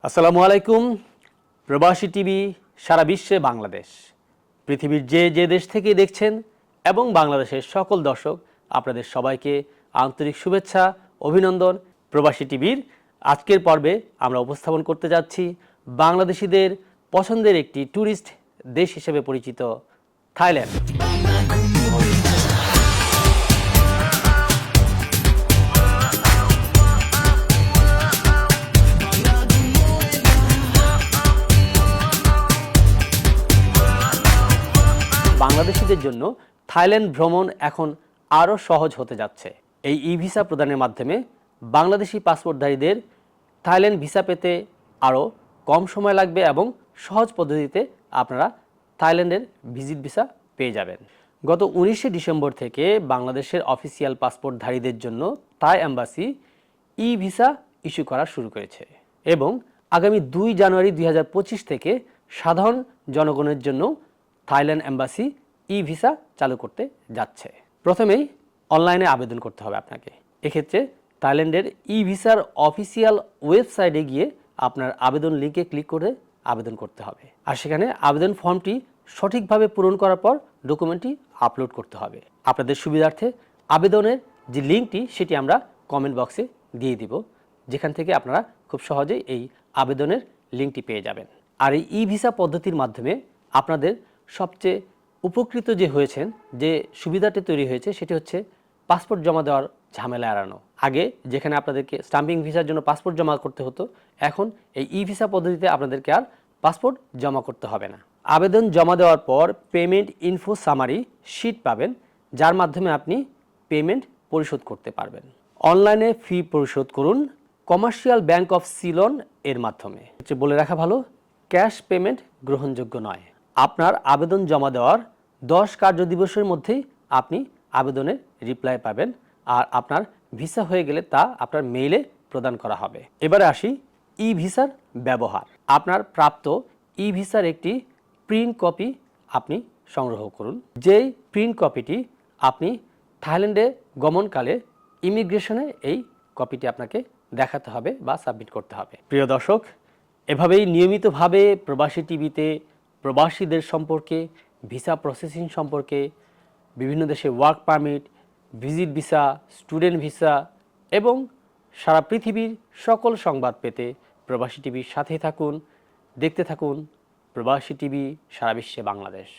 আসসালামু আলাইকুম। প্রবাসী টিভি সারা বিশ্বে বাংলাদেশ, পৃথিবীর যে যে দেশ থেকে দেখছেন এবং বাংলাদেশের সকল দর্শক আপনাদের সবাইকে আন্তরিক শুভেচ্ছা, অভিনন্দন। প্রবাসী টিভির আজকের পর্বে আমরা উপস্থাপন করতে যাচ্ছি বাংলাদেশিদের পছন্দের একটি ট্যুরিস্ট দেশ হিসেবে পরিচিত থাইল্যান্ড। বাংলাদেশিদের জন্য থাইল্যান্ড ভ্রমণ এখন আরও সহজ হতে যাচ্ছে। এই ই ভিসা প্রদানের মাধ্যমে বাংলাদেশি পাসপোর্টধারীদের থাইল্যান্ড ভিসা পেতে আরও কম সময় লাগবে এবং সহজ পদ্ধতিতে আপনারা থাইল্যান্ডের ভিজিট ভিসা পেয়ে যাবেন। গত 19শে ডিসেম্বর থেকে বাংলাদেশের অফিসিয়াল পাসপোর্টধারীদের জন্য থাই এম্বাসি ই ভিসা ইস্যু করা শুরু করেছে এবং আগামী 2 জানুয়ারি 2025 থেকে সাধারণ জনগণের জন্য থাইল্যান্ড এম্বাসি ই ভিসা চালু করতে যাচ্ছে। প্রথমেই অনলাইনে আবেদন করতে হবে আপনাকে। এক্ষেত্রে থাইল্যান্ডের ই ভিসার অফিসিয়াল ওয়েবসাইটে গিয়ে আপনার আবেদন লিঙ্কে ক্লিক করে আবেদন করতে হবে। আর সেখানে আবেদন ফর্মটি সঠিকভাবে পূরণ করার পর ডকুমেন্টটি আপলোড করতে হবে। আপনাদের সুবিধার্থে আবেদনের যে লিঙ্কটি সেটি আমরা কমেন্ট বক্সে দিয়ে দিব, যেখান থেকে আপনারা খুব সহজেই এই আবেদনের লিঙ্কটি পেয়ে যাবেন। আর এই ই ভিসা পদ্ধতির মাধ্যমে আপনাদের সবচেয়ে উপকৃত যে হয়েছেন, যে সুবিধাটি তৈরি হয়েছে সেটি হচ্ছে পাসপোর্ট জমা দেওয়ার ঝামেলা এড়ানো। আগে যেখানে আপনাদেরকে স্টাম্পিং ভিসার জন্য পাসপোর্ট জমা করতে হতো, এখন এই ই ভিসা পদ্ধতিতে আপনাদেরকে আর পাসপোর্ট জমা করতে হবে না। আবেদন জমা দেওয়ার পর পেমেন্ট ইনফো সামারি শিট পাবেন, যার মাধ্যমে আপনি পেমেন্ট পরিশোধ করতে পারবেন। অনলাইনে ফি পরিশোধ করুন কমার্শিয়াল ব্যাংক অফ সিলন এর মাধ্যমে। বলে রাখা ভালো, ক্যাশ পেমেন্ট গ্রহণযোগ্য নয়। আপনার আবেদন জমা দেওয়ার 10 কার্য দিবসের মধ্যেই আপনি আবেদনের রিপ্লাই পাবেন, আর আপনার ভিসা হয়ে গেলে তা আপনার মেইলে প্রদান করা হবে। এবারে আসি ই ভিসার ব্যবহার। আপনার প্রাপ্ত ই ভিসার একটি প্রিন্ট কপি আপনি সংগ্রহ করুন। যেই প্রিন্ট কপিটি আপনি থাইল্যান্ডে গমনকালে ইমিগ্রেশনে এই কপিটি আপনাকে দেখাতে হবে বা সাবমিট করতে হবে। প্রিয় দর্শক, এভাবেই নিয়মিতভাবে প্রবাসী টিভিতে প্রবাসীদের সম্পর্কে, ভিসা প্রসেসিং সম্পর্কে, বিভিন্ন দেশে work permit, visit visa, student visa এবং সারা পৃথিবীর সকল সংবাদ পেতে প্রবাসী টিভির সাথেই থাকুন, দেখতে থাকুন প্রবাসী টিভি সারা বিশ্বে বাংলাদেশ।